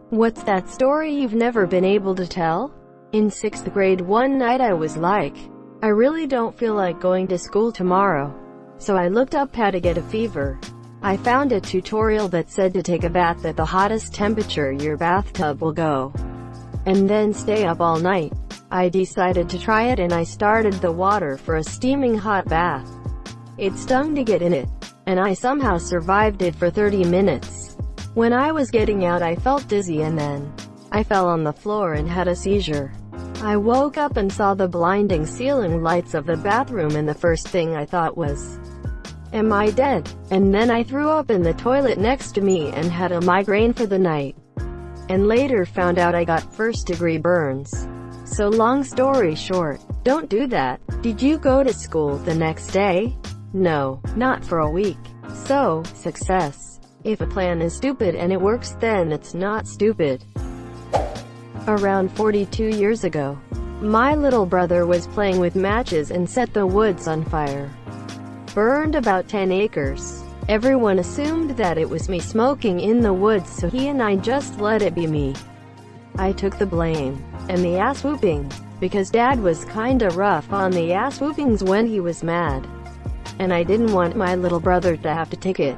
What's that story you've never been able to tell? In 6th grade one night I was like, I really don't feel like going to school tomorrow. So I looked up how to get a fever. I found a tutorial that said to take a bath at the hottest temperature your bathtub will go, and then stay up all night. I decided to try it and I started the water for a steaming hot bath. It stung to get in it, and I somehow survived it for 30 minutes. When I was getting out I felt dizzy and then I fell on the floor and had a seizure. I woke up and saw the blinding ceiling lights of the bathroom and the first thing I thought was, am I dead? And then I threw up in the toilet next to me and had a migraine for the night. And later found out I got first-degree burns. So long story short, don't do that. Did you go to school the next day? No, not for a week. So, success. If a plan is stupid and it works, then it's not stupid. Around 42 years ago, my little brother was playing with matches and set the woods on fire. Burned about 10 acres. Everyone assumed that it was me smoking in the woods, so he and I just let it be me. I took the blame, and the ass-whooping, because Dad was kinda rough on the ass-whoopings when he was mad. And I didn't want my little brother to have to take it.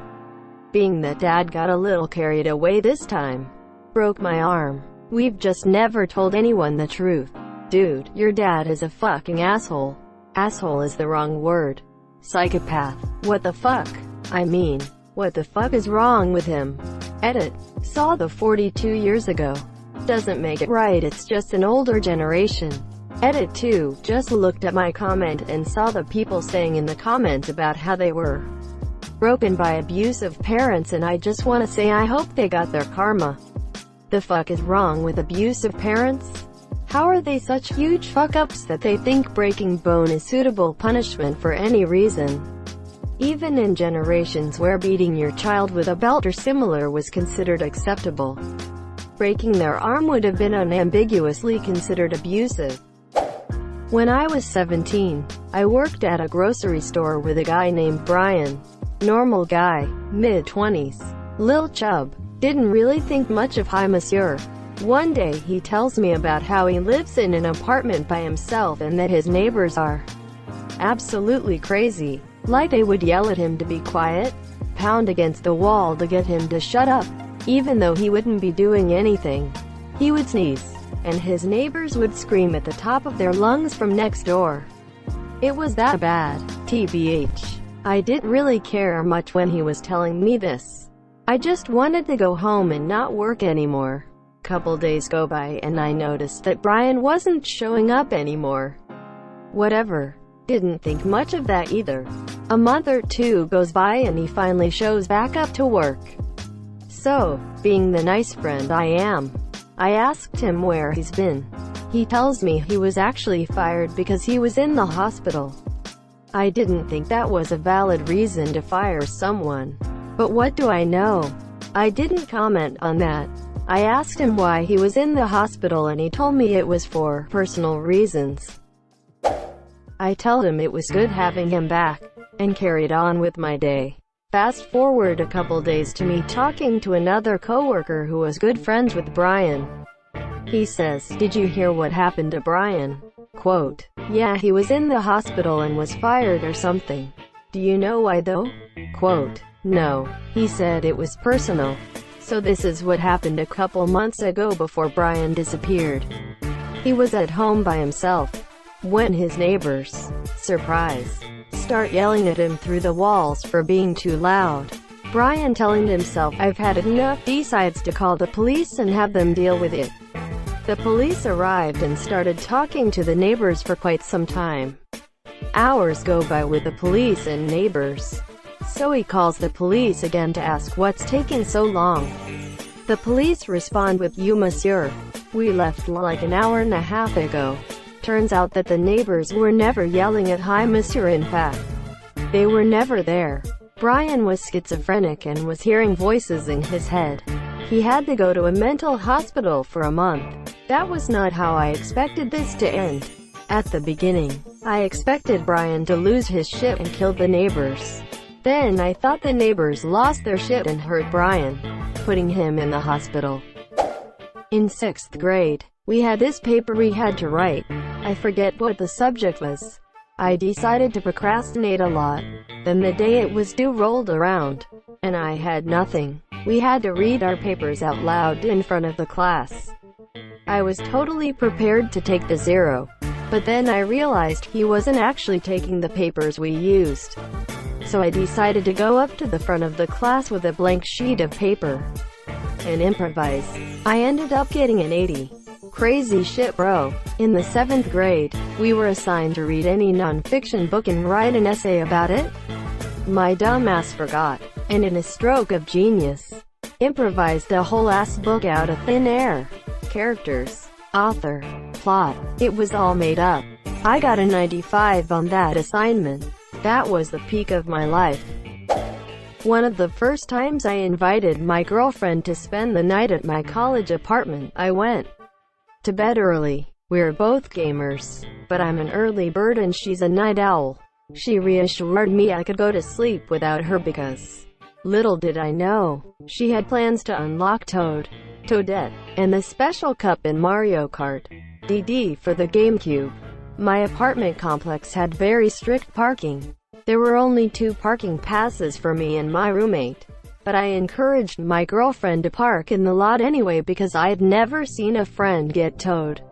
Being that Dad got a little carried away this time, broke my arm. We've just never told anyone the truth. Dude, your dad is a fucking asshole. Asshole is the wrong word. Psychopath. What the fuck? I mean, what the fuck is wrong with him? Edit. Saw the 42 years ago. Doesn't make it right, it's just an older generation. Edit 2. Just looked at my comment and saw the people saying in the comments about how they were broken by abusive parents, and I just wanna say I hope they got their karma. The fuck is wrong with abusive parents? How are they such huge fuck-ups that they think breaking bone is suitable punishment for any reason? Even in generations where beating your child with a belt or similar was considered acceptable, breaking their arm would have been unambiguously considered abusive. When I was 17, I worked at a grocery store with a guy named Brian. Normal guy, mid-20s, Lil Chub. Didn't really think much of hi monsieur. One day he tells me about how he lives in an apartment by himself and that his neighbors are absolutely crazy. Like they would yell at him to be quiet, pound against the wall to get him to shut up, even though he wouldn't be doing anything. He would sneeze, and his neighbors would scream at the top of their lungs from next door. It was that bad. TBH. I didn't really care much when he was telling me this. I just wanted to go home and not work anymore. Couple days go by and I noticed that Brian wasn't showing up anymore. Whatever. Didn't think much of that either. A month or two goes by and he finally shows back up to work. So, being the nice friend I am, I asked him where he's been. He tells me he was actually fired because he was in the hospital. I didn't think that was a valid reason to fire someone. But what do I know? I didn't comment on that. I asked him why he was in the hospital and he told me it was for personal reasons. I told him it was good having him back, and carried on with my day. Fast forward a couple days to me talking to another coworker who was good friends with Brian. He says, "Did you hear what happened to Brian?" Quote, "Yeah, he was in the hospital and was fired or something. Do you know why though?" Quote, "No. He said it was personal." So this is what happened a couple months ago before Brian disappeared. He was at home by himself when his neighbors, surprise, start yelling at him through the walls for being too loud. Brian telling himself, "I've had enough," decides to call the police and have them deal with it. The police arrived and started talking to the neighbors for quite some time. Hours go by with the police and neighbors. So he calls the police again to ask what's taking so long. The police respond with, "You monsieur, we left like an hour and a half ago." Turns out that the neighbors were never yelling at hi monsieur. In fact, they were never there. Brian was schizophrenic and was hearing voices in his head. He had to go to a mental hospital for a month. That was not how I expected this to end. At the beginning, I expected Brian to lose his shit and kill the neighbors. Then I thought the neighbors lost their shit and hurt Brian, putting him in the hospital. In 6th grade, we had this paper we had to write. I forget what the subject was. I decided to procrastinate a lot. Then the day it was due rolled around, and I had nothing. We had to read our papers out loud in front of the class. I was totally prepared to take the 0. But then I realized he wasn't actually taking the papers we used. So I decided to go up to the front of the class with a blank sheet of paper and improvise. I ended up getting an 80. Crazy shit, bro. In the 7th grade, we were assigned to read any non-fiction book and write an essay about it. My dumbass forgot, and in a stroke of genius, improvised the whole ass book out of thin air. Characters, author, plot, it was all made up. I got a 95 on that assignment. That was the peak of my life. One of the first times I invited my girlfriend to spend the night at my college apartment, I went to bed early. We're both gamers, but I'm an early bird and she's a night owl. She reassured me I could go to sleep without her because, little did I know, she had plans to unlock Toadette, and the special cup in Mario Kart DD for the GameCube. My apartment complex had very strict parking. There were only 2 parking passes for me and my roommate, but I encouraged my girlfriend to park in the lot anyway because I'd never seen a friend get towed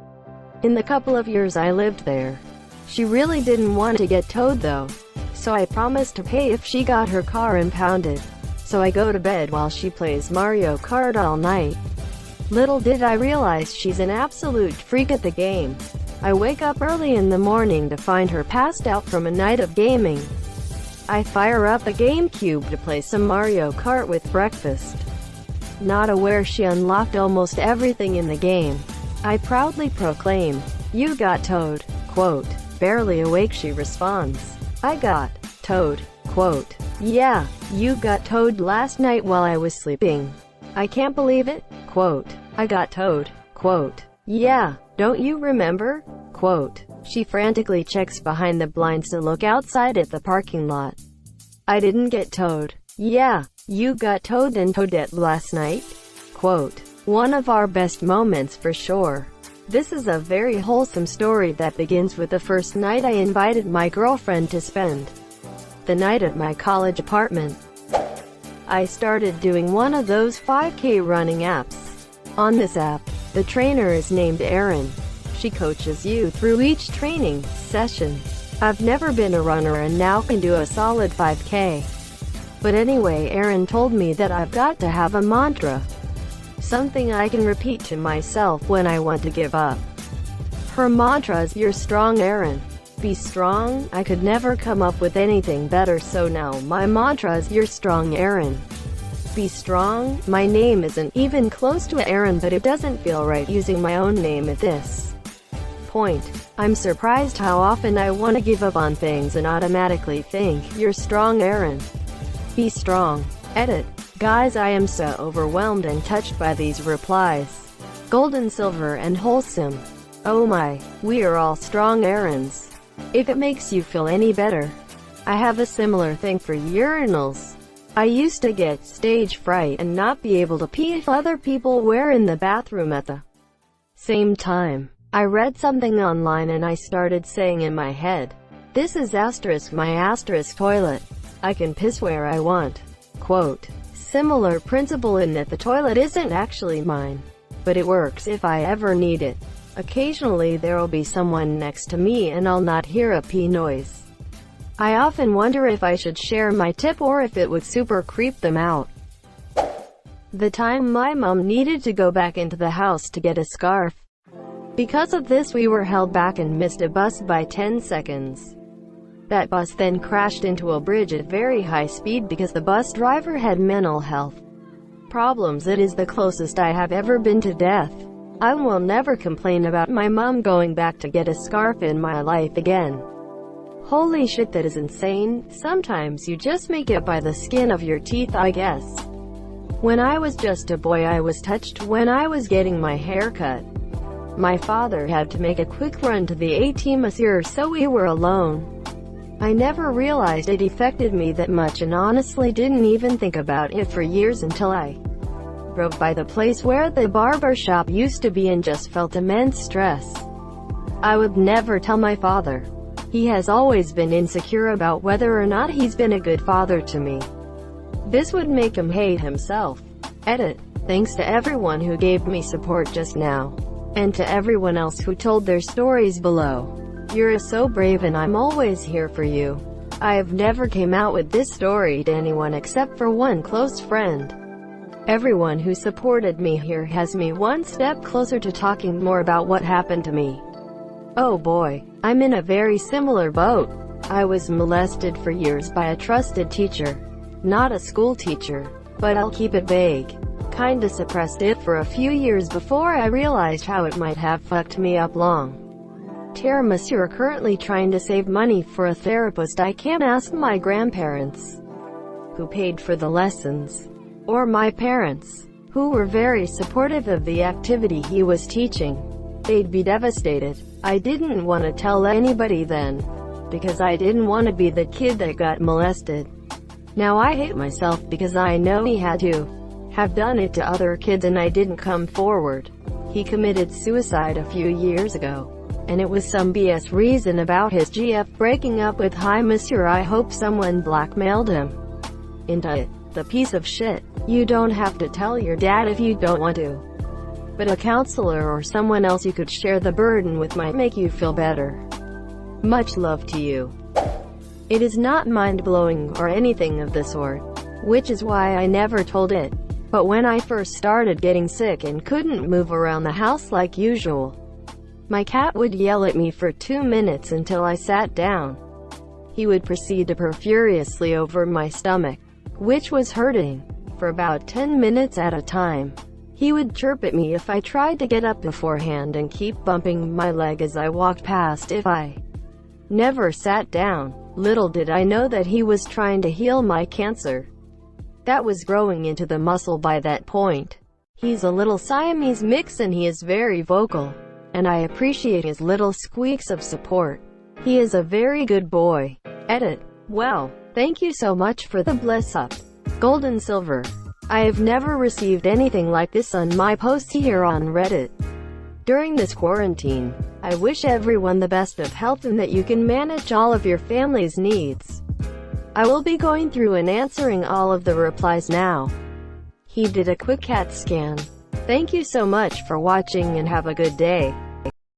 in the couple of years I lived there. She really didn't want to get towed though, so I promised to pay if she got her car impounded. So I go to bed while she plays Mario Kart all night. Little did I realize she's an absolute freak at the game. I wake up early in the morning to find her passed out from a night of gaming. I fire up the GameCube to play some Mario Kart with breakfast. Not aware she unlocked almost everything in the game, I proudly proclaim, "You got towed." Quote. Barely awake she responds, "I got towed." Quote. "Yeah, you got towed last night while I was sleeping." "I can't believe it." Quote. "I got towed." Quote. "Yeah, don't you remember?" Quote. She frantically checks behind the blinds to look outside at the parking lot. "I didn't get towed." "Yeah, you got towed and Toadette last night." Quote. One of our best moments for sure. This is a very wholesome story that begins with the first night I invited my girlfriend to spend the night at my college apartment. I started doing one of those 5K running apps. On this app, the trainer is named Erin. She coaches you through each training session. I've never been a runner and now can do a solid 5K. But anyway, Erin told me that I've got to have a mantra. Something I can repeat to myself when I want to give up. Her mantra is, "You're strong, Erin. Be strong." I could never come up with anything better, so now my mantra is, "You're strong, Erin. Be strong." My name isn't even close to Erin, but it doesn't feel right using my own name at this point. I'm surprised how often I want to give up on things and automatically think, "You're strong, Erin. Be strong." Edit. Guys, I am so overwhelmed and touched by these replies. Golden, silver, and wholesome. Oh my, we are all strong Erins. If it makes you feel any better, I have a similar thing for urinals. I used to get stage fright and not be able to pee if other people were in the bathroom at the same time. I read something online and I started saying in my head, "This is asterisk my asterisk toilet. I can piss where I want." Quote. Similar principle in that the toilet isn't actually mine, but it works if I ever need it. Occasionally there'll be someone next to me and I'll not hear a pee noise. I often wonder if I should share my tip or if it would super creep them out. The time my mom needed to go back into the house to get a scarf. Because of this we were held back and missed a bus by 10 seconds. That bus then crashed into a bridge at very high speed because the bus driver had mental health problems. It is the closest I have ever been to death. I will never complain about my mom going back to get a scarf in my life again. Holy shit, that is insane. Sometimes you just make it by the skin of your teeth, I guess. When I was just a boy I was touched when I was getting my hair cut. My father had to make a quick run to the AT masseur so we were alone. I never realized it affected me that much and honestly didn't even think about it for years until I drove by the place where the barber shop used to be and just felt immense stress. I would never tell my father. He has always been insecure about whether or not he's been a good father to me. This would make him hate himself. Edit. Thanks to everyone who gave me support just now. And to everyone else who told their stories below. You're so brave and I'm always here for you. I have never came out with this story to anyone except for one close friend. Everyone who supported me here has me one step closer to talking more about what happened to me. Oh boy, I'm in a very similar boat. I was molested for years by a trusted teacher. Not a school teacher, but I'll keep it vague. Kinda suppressed it for a few years before I realized how it might have fucked me up long. Monsieur, currently trying to save money for a therapist. I can't ask my grandparents, who paid for the lessons, or my parents, who were very supportive of the activity he was teaching. They'd be devastated. I didn't want to tell anybody then, because I didn't want to be the kid that got molested. Now I hate myself because I know he had to have done it to other kids and I didn't come forward. He committed suicide a few years ago, and it was some BS reason about his GF breaking up with Monsieur. I hope someone blackmailed him into it. The piece of shit. You don't have to tell your dad if you don't want to. But a counselor or someone else you could share the burden with might make you feel better. Much love to you. It is not mind-blowing or anything of the sort, which is why I never told it. But when I first started getting sick and couldn't move around the house like usual, my cat would yell at me for 2 minutes until I sat down. He would proceed to purr furiously over my stomach, which was hurting, for about 10 minutes at a time. He would chirp at me if I tried to get up beforehand and keep bumping my leg as I walked past if I never sat down. Little did I know that he was trying to heal my cancer. That was growing into the muscle by that point. He's a little Siamese mix and he is very vocal, and I appreciate his little squeaks of support. He is a very good boy. Edit. Well, thank you so much for the bless up. Gold and silver. I have never received anything like this on my posts here on Reddit. During this quarantine, I wish everyone the best of health and that you can manage all of your family's needs. I will be going through and answering all of the replies now. He did a quick CAT scan. Thank you so much for watching and have a good day.